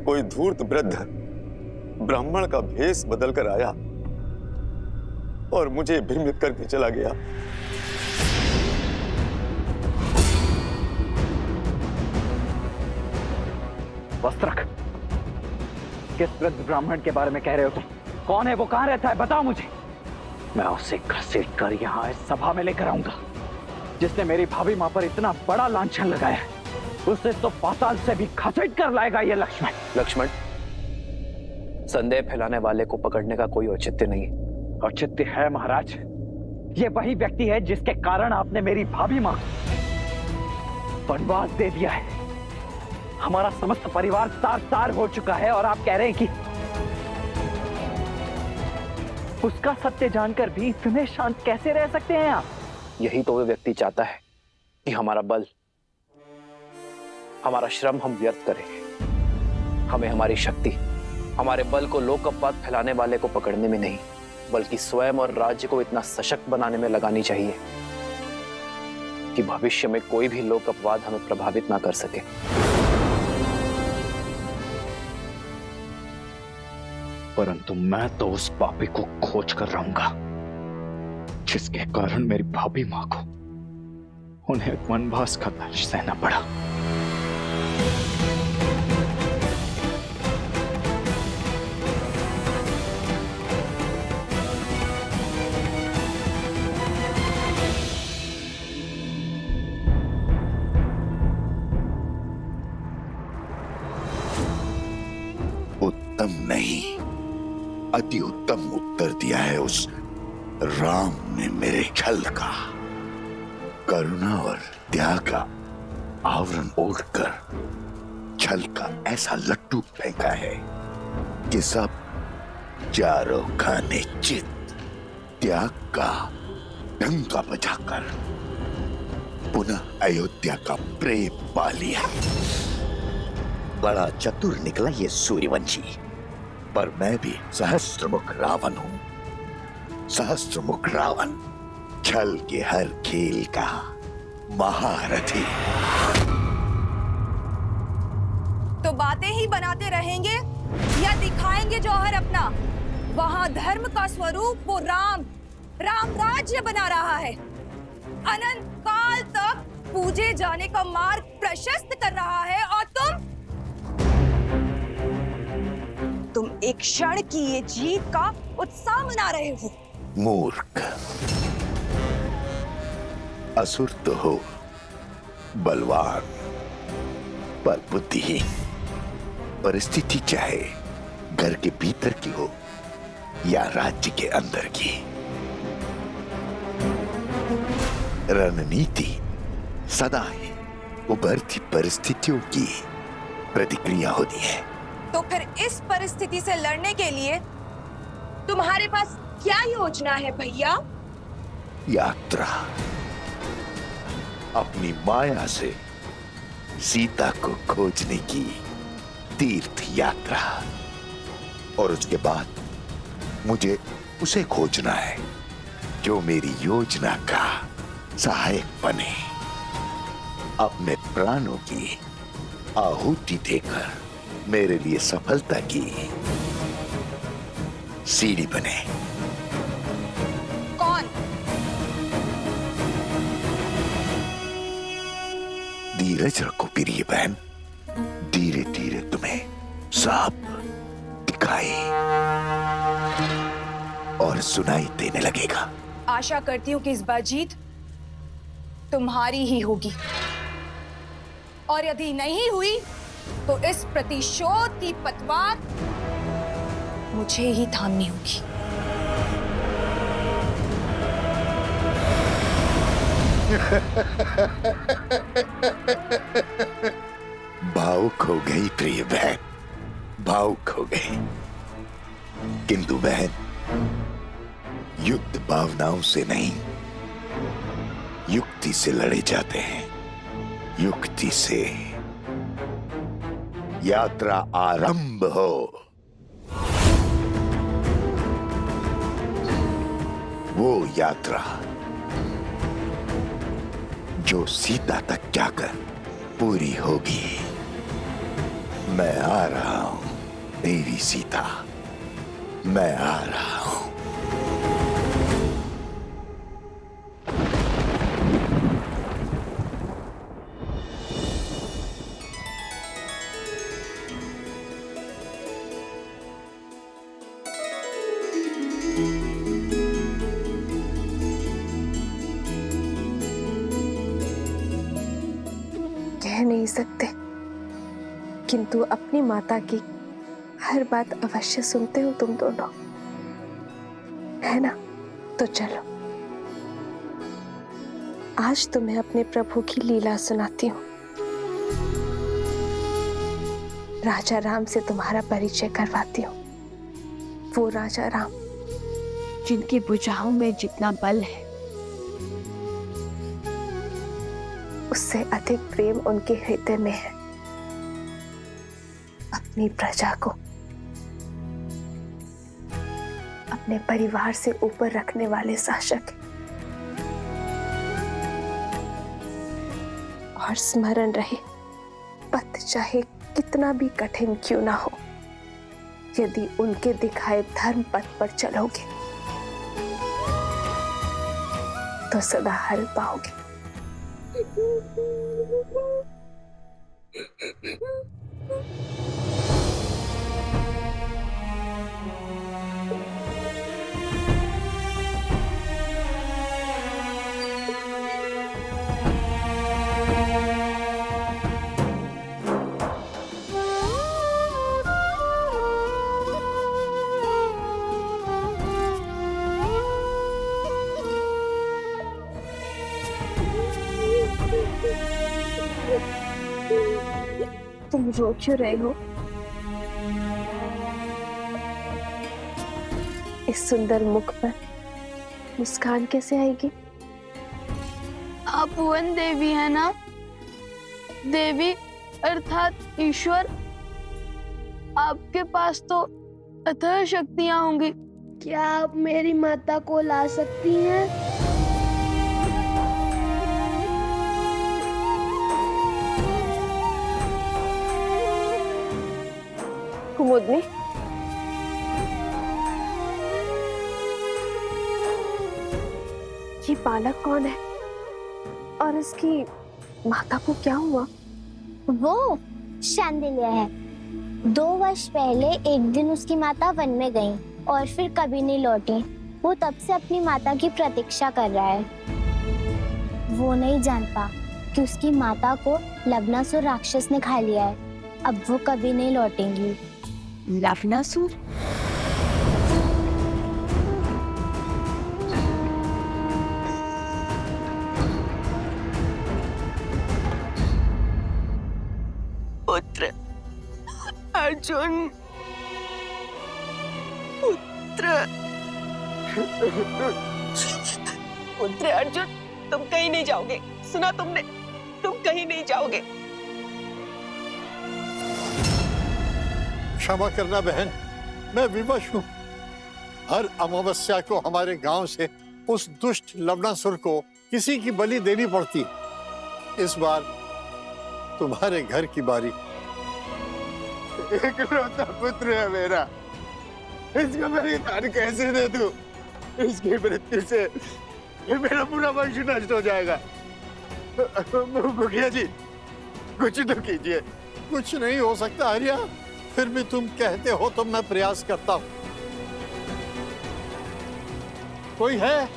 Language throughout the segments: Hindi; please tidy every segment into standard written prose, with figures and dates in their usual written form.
कोई धूर्त वृद्ध ब्राह्मण का भेष बदलकर आया और मुझे भ्रमित करके चला गया। वस्त्रक, किस वृद्ध ब्राह्मण के बारे में कह रहे हो तुम? कौन है वो, कहां रहता है, बताओ मुझे। मैं उसे घसीट कर यहाँ इस सभा में लेकर आऊंगा। जिसने मेरी भाभी मां पर इतना बड़ा लांछन लगाया है, उसे तो पाताल से भी घसीट कर लाएगा ये लक्ष्मण। लक्ष्मण, संदेह फैलाने वाले को पकड़ने का कोई औचित्य नहीं है। औचित्य है महाराज। ये वही व्यक्ति है जिसके कारण आपने मेरी भाभी मां को वनवास दे दिया है। हमारा समस्त परिवार तार-तार हो चुका है और आप कह रहे हैं कि उसका सत्य जानकर भी इतने शांत कैसे रह सकते हैं आप? यही तो वो व्यक्ति चाहता है कि हमारा बल, हमारा श्रम हम व्यर्थ करें। हमें हमारी शक्ति, हमारे बल को लोक अपवाद फैलाने वाले को पकड़ने में नहीं, बल्कि स्वयं और राज्य को इतना सशक्त बनाने में लगानी चाहिए कि भविष्य में कोई भी लोक अपवाद हमें प्रभावित ना कर सके। परंतु मैं तो उस पापी को खोज कर रहूंगा जिसके कारण मेरी भाभी मां को उन्हें वनवास का दंश सहना पड़ा। उत्तम नहीं, अति उत्तम उत्तर दिया है उस राम ने मेरे छल का। करुणा और त्याग का आवरण ओढ़कर छल का ऐसा लट्टू फेंका है कि सब चारों खाने चित त्याग का डंका बजाकर पुनः अयोध्या का प्रेम पा लिया। बड़ा चतुर निकला ये सूर्यवंशी, पर मैं भी सहस्त्रमुख रावण हूं। सहस्त्रमुख रावण, छल के हर खेल का महारथी। तो बातें ही बनाते रहेंगे या दिखाएंगे जौहर अपना? वहां धर्म का स्वरूप वो राम राज्य बना रहा है। अनंत काल तक पूजे जाने का मार्ग प्रशस्त कर रहा है और तुम एक क्षण की ये जीत का उत्साह मना रहे हो। मूर्ख, असुर तो हो, बलवान पर बुद्धिहीन। परिस्थिति चाहे घर के भीतर की हो या राज्य के अंदर की, रणनीति सदा ही उभरती परिस्थितियों की प्रतिक्रिया होती है। तो फिर इस परिस्थिति से लड़ने के लिए तुम्हारे पास क्या योजना है भैया? यात्रा, अपनी माया से सीता को खोजने की तीर्थ यात्रा। और उसके बाद मुझे उसे खोजना है जो मेरी योजना का सहायक बने, अपने प्राणों की आहुति देकर मेरे लिए सफलता की सीढ़ी बने। कौन? धीरज रखो प्रिय बहन, धीरे धीरे तुम्हें सब दिखाई और सुनाई देने लगेगा। आशा करती हूँ कि इस बार जीत तुम्हारी ही होगी, और यदि नहीं हुई तो इस प्रतिशोध की पतवार मुझे ही थामनी होगी। भावुक हो गई प्रिय बहन, भावुक हो गई। किंतु बहन, युद्ध भावनाओं से नहीं, युक्ति से लड़े जाते हैं। युक्ति से। यात्रा आरंभ हो। वो यात्रा जो सीता तक जाकर पूरी होगी। मैं आ रहा हूं। देवी सीता, मैं आ रहा हूं। कह नहीं सकते, किंतु अपनी माता की हर बात अवश्य सुनते हो तुम दोनों, है ना? तो चलो, आज तुम्हें अपने प्रभु की लीला सुनाती हूँ। राजा राम से तुम्हारा परिचय करवाती हूँ। वो राजा राम जिनकी भुजाओं में जितना बल है, उससे अधिक प्रेम उनके हृदय में है। अपनी प्रजा को अपने परिवार से ऊपर रखने वाले शासक हैं। और स्मरण रहे, पथ चाहे कितना भी कठिन क्यों ना हो, यदि उनके दिखाए धर्म पथ पर चलोगे तो सदा हल पाओगे। तुम रो क्यों रहे हो? इस सुंदर मुख पर मुस्कान कैसे आएगी? आप भुवन देवी है ना? देवी अर्थात ईश्वर। आपके पास तो अथाह शक्तियां होंगी। क्या आप मेरी माता को ला सकती हैं? कुमुदनी, ये बालक कौन है और इसकी माता को क्या हुआ? वो शांडिल्य है। 2 वर्ष पहले एक दिन उसकी माता वन में गई और फिर कभी नहीं लौटी। वो तब से अपनी माता की प्रतीक्षा कर रहा है। वो नहीं जानता कि उसकी माता को लवणासुर राक्षस ने खा लिया है। अब वो कभी नहीं लौटेंगी। लवणासुर? पुत्र अर्जुन, पुत्र अर्जुन, तुम कहीं नहीं जाओगे। सुना तुमने? तुम कहीं नहीं जाओगे। क्षमा करना बहन, मैं विवश हूँ। हर अमावस्या को हमारे गांव से उस दुष्ट लवणासुर को किसी की बलि देनी पड़ती। इस बार तुम्हारे घर की बारी। इकलौता पुत्र है मेरा, इसका बलिदान कैसे दे दूं? इसकी मृत्यु से ये मेरा पूरा वंश नष्ट हो जाएगा। मुखिया जी, कुछ तो कीजिए। कुछ नहीं हो सकता आर्या, फिर भी तुम कहते हो तो मैं प्रयास करता हूं। कोई है?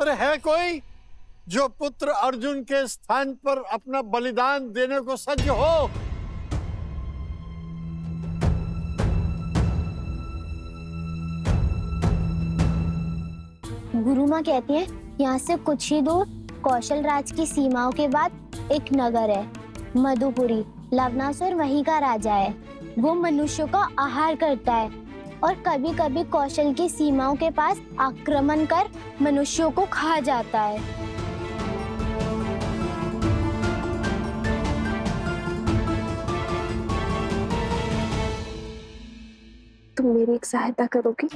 अरे है कोई जो पुत्र अर्जुन के स्थान पर अपना बलिदान देने को सज्ज हो? गुरु माँ कहती है यहाँ से कुछ ही दूर कौशल राज की सीमाओं के बाद एक नगर है, मधुपुरी। लवणासुर वहीं का राजा है। वो मनुष्यों का आहार करता है और कभी कभी कौशल की सीमाओं के पास आक्रमण कर मनुष्यों को खा जाता है। तुम मेरी एक सहायता करोगी?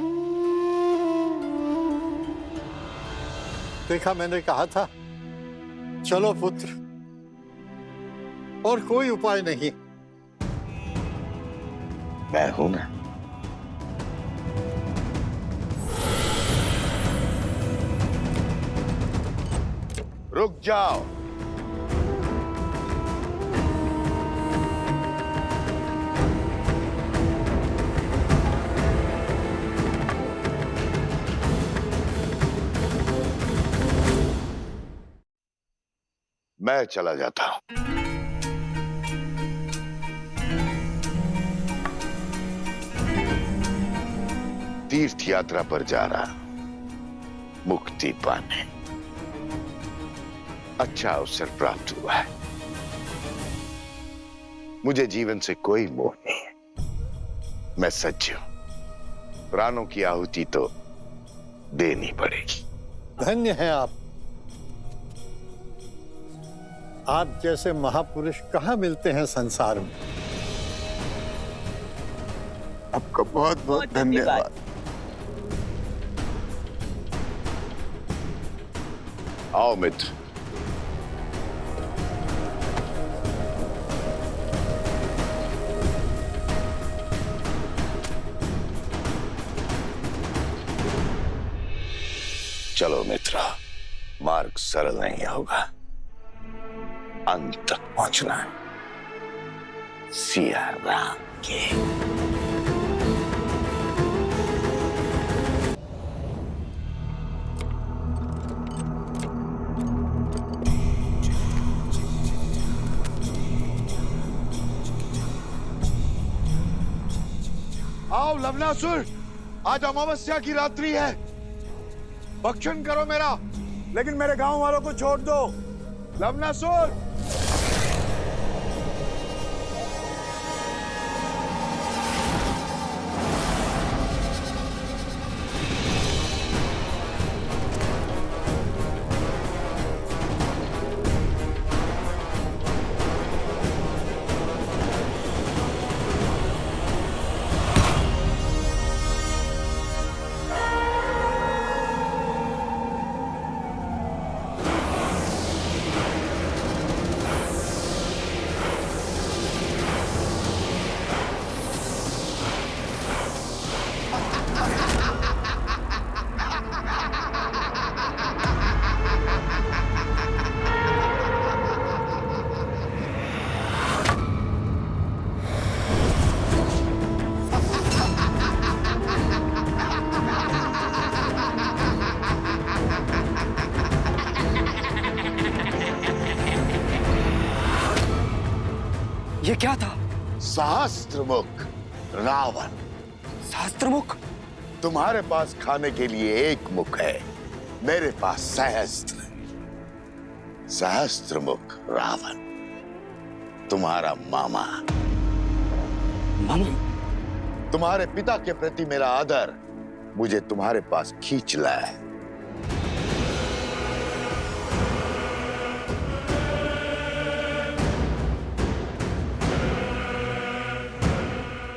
देखा, मैंने कहा था। चलो पुत्र, और कोई उपाय नहीं। मैं हूं ना। रुक जाओ। मैं चला जाता हूं। तीर्थ यात्रा पर जा रहा, मुक्ति पाने। अच्छा अवसर प्राप्त हुआ है। मुझे जीवन से कोई मोह नहीं है। मैं सच्ची हूं। प्राणों की आहुति तो देनी पड़ेगी। धन्य हैं आप जैसे महापुरुष कहाँ मिलते हैं संसार में। आपका बहुत बहुत धन्यवाद। आओ मित्र। चलो मित्रा, मार्ग सरल नहीं होगा। अंत तक पहुंचना है। सिया राम के। आओ लवनासुर, आज अमावस्या की रात्रि है। भक्षण करो मेरा, लेकिन मेरे गांव वालों को छोड़ दो। लवनासुर, ये क्या था? सहस्त्रमुख रावण। सहस्त्रमुख? तुम्हारे पास खाने के लिए एक मुख है, मेरे पास सहस्त्र। सहस्त्रमुख रावण तुम्हारा मामा। मामा? तुम्हारे पिता के प्रति मेरा आदर मुझे तुम्हारे पास खींच लाया है।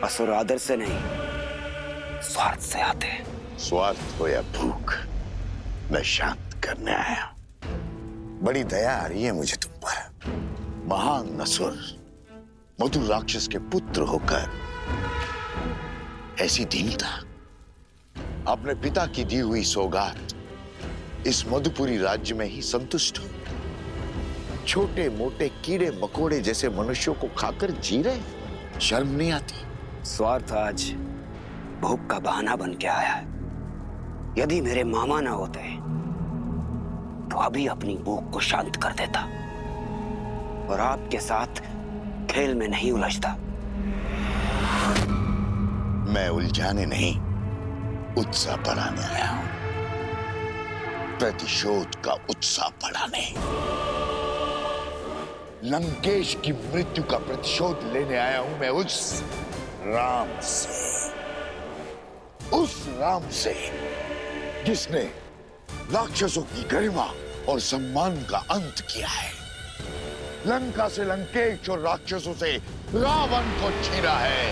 असुर आदर से नहीं, स्वार्थ से आते हैं। स्वार्थ हो या भूख, मैं शांत करने आया हूं। बड़ी दया आ रही है मुझे तुम पर। महान असुर मधुर राक्षस के पुत्र होकर ऐसी दीनता। अपने पिता की दी हुई सौगात इस मधुपुरी राज्य में ही संतुष्ट हो। छोटे मोटे कीड़े मकोड़े जैसे मनुष्यों को खाकर जी रहे, शर्म नहीं आती? स्वार्थ आज भूख का बहाना बन के आया है। यदि मेरे मामा ना होते तो अभी अपनी भूख को शांत कर देता और आपके साथ खेल में नहीं उलझता। मैं उलझाने नहीं, उत्साह बढ़ाने आया हूं। प्रतिशोध का उत्साह बढ़ाने। लंकेश की मृत्यु का प्रतिशोध लेने आया हूं मैं उस राम से, उस राम से जिसने राक्षसों की गरिमा और सम्मान का अंत किया है। लंका से लंकेश और राक्षसों से रावण को छीना है।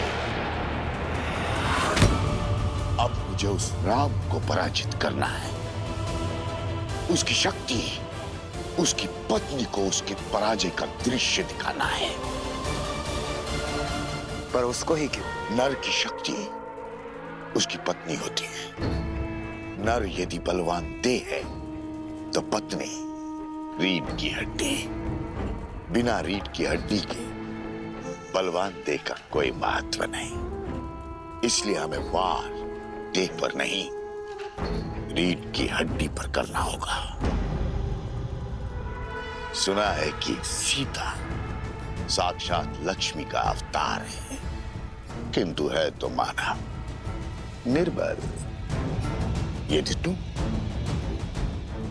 अब मुझे उस राम को पराजित करना है। उसकी शक्ति, उसकी पत्नी को उसकी पराजय का दृश्य दिखाना है। पर उसको ही क्यों? नर की शक्ति उसकी पत्नी होती है। नर यदि बलवान देह है तो पत्नी रीढ़ की हड्डी। बिना रीढ़ की हड्डी के बलवान देह का कोई महत्व नहीं। इसलिए हमें वार देह पर नहीं, रीढ़ की हड्डी पर करना होगा। सुना है कि सीता साक्षात लक्ष्मी का अवतार है, किंतु है तो मानव, निर्बल। यदि तुम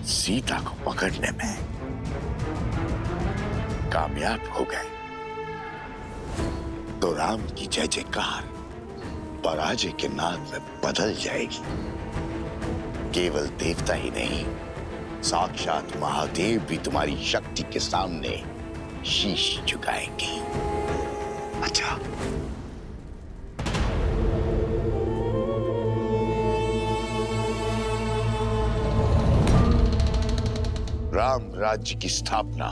सीता को पकड़ने में कामयाब हो गए तो राम की जय जयकार पराजय के नाद में बदल जाएगी। केवल देवता ही नहीं, साक्षात महादेव भी तुम्हारी शक्ति के सामने शीश झुकाएंगे। अच्छा, राम राज्य की स्थापना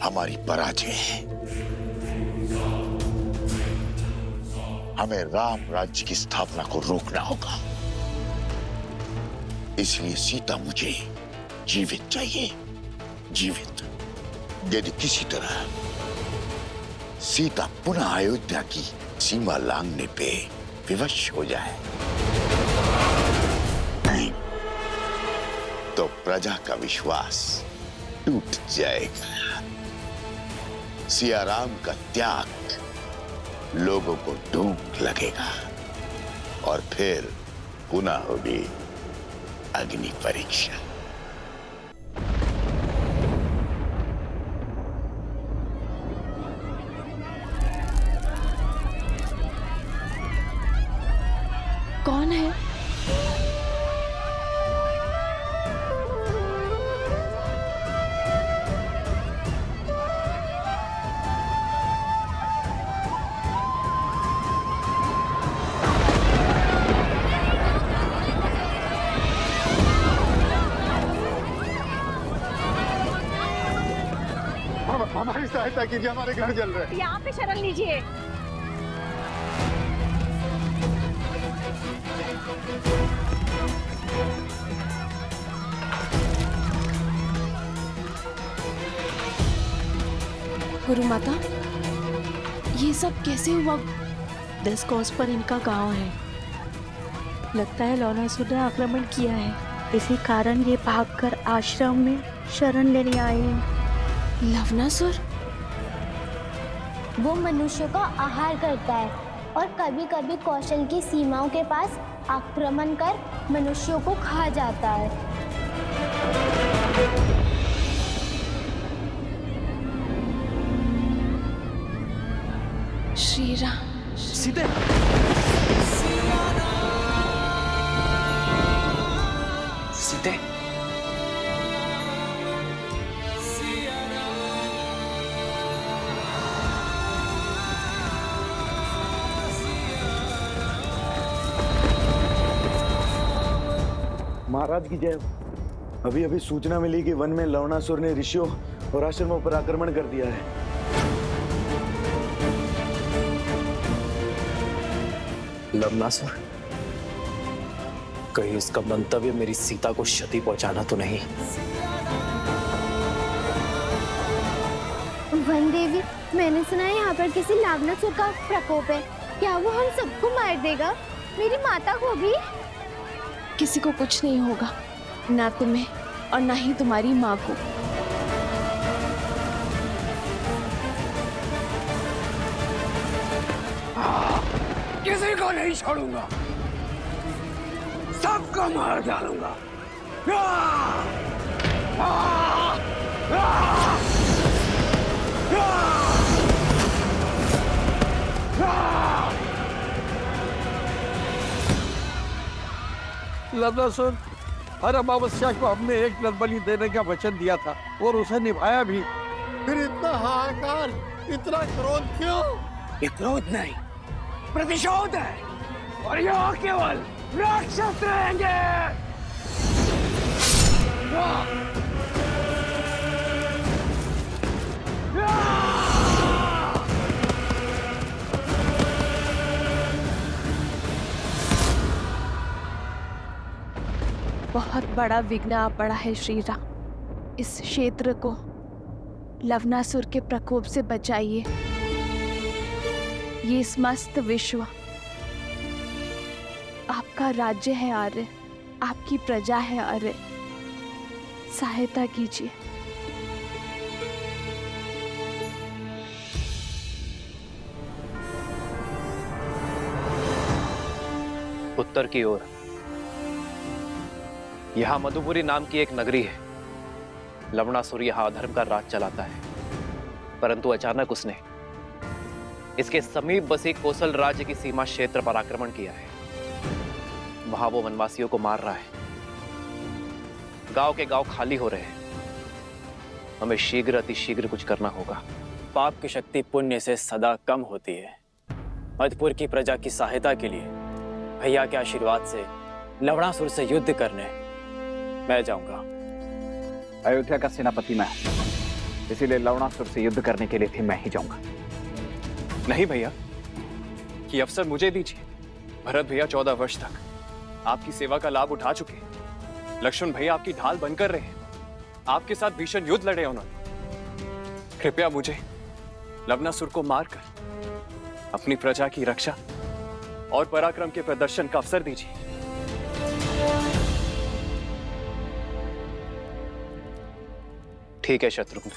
हमारी पराजय है। हमें राम राज्य की स्थापना को रोकना होगा। इसलिए सीता मुझे जीवित चाहिए, जीवित। यदि किसी तरह सीता पुनः अयोध्या की सीमा लांघने पे विवश हो जाए तो प्रजा का विश्वास टूट जाएगा। सिया राम का त्याग लोगों को ढूंढ लगेगा और फिर पुनः होगी अग्नि परीक्षा। कौन है? हमारी सहायता कीजिए, हमारे घर जल रहे हैं। यहाँ पे शरण लीजिए। गुरु माता, ये सब कैसे हुआ? 10 कोस पर इनका गांव है। लगता है लवणासुर ने आक्रमण किया है। इसी कारण ये भागकर आश्रम में शरण लेने आए हैं। लवणासुर? वो मनुष्यों का आहार करता है और कभी कभी कौशल की सीमाओं के पास आक्रमण कर मनुष्यों को खा जाता है। श्री राम। सीते, सीते, महाराज की जय। अभी अभी सूचना मिली कि वन में लवणासुर ने ऋषियों और आश्रमों पर आक्रमण कर दिया है। लवणासुर, कहीं इसका मंतव्य मेरी सीता को क्षति पहुंचाना तो नहीं? वन देवी, मैंने सुना है यहाँ पर किसी लवणासुर का प्रकोप है। क्या वो हम सबको मार देगा? मेरी माता को भी? किसी को कुछ नहीं होगा, ना तुम्हें और ना ही तुम्हारी माँ को। किसी को नहीं छोड़ूंगा, सबको मार डालूंगा। लवणासुर, हर अमावस्या को हमने एक नर बलि देने का वचन दिया था और उसे निभाया भी। फिर इतना हाहाकार, इतना क्रोध क्यों? ये क्रोध नहीं, प्रतिशोध है। और यहाँ केवल राक्षस रहेंगे। बहुत बड़ा विघ्न आ पड़ा है श्री राम। इस क्षेत्र को लवणासुर के प्रकोप से बचाइए। ये समस्त विश्व आपका राज्य है आर्य, आपकी प्रजा है आर्य। सहायता कीजिए। उत्तर की ओर यहां मधुपुरी नाम की एक नगरी है। लवणासुर यहां अधर्म का राज चलाता है, परंतु अचानक उसने इसके समीप बसी कोसल राज्य की सीमा क्षेत्र पर आक्रमण किया है। वहां वो वनवासियों को मार रहा है। गांव के गांव खाली हो रहे हैं। हमें शीघ्र अतिशीघ्र कुछ करना होगा। पाप की शक्ति पुण्य से सदा कम होती है। मधुपुर की प्रजा की सहायता के लिए भैया के आशीर्वाद से लवणासुर से युद्ध करने मैं जाऊंगा। अयोध्या का सेनापति मैं हूं, इसीलिए लवणासुर से युद्ध करने के लिए भी मैं ही जाऊंगा। नहीं भैया, ये अवसर मुझे दीजिए। भरत भैया 14 वर्ष तक आपकी सेवा का लाभ उठा चुके हैं। लक्ष्मण भैया आपकी ढाल बनकर रहे हैं। आपके साथ भीषण युद्ध लड़े उन्होंने। कृपया मुझे लवणासुर को मारकर अपनी प्रजा की रक्षा और पराक्रम के प्रदर्शन का अवसर दीजिए। ठीक है शत्रुघ्न,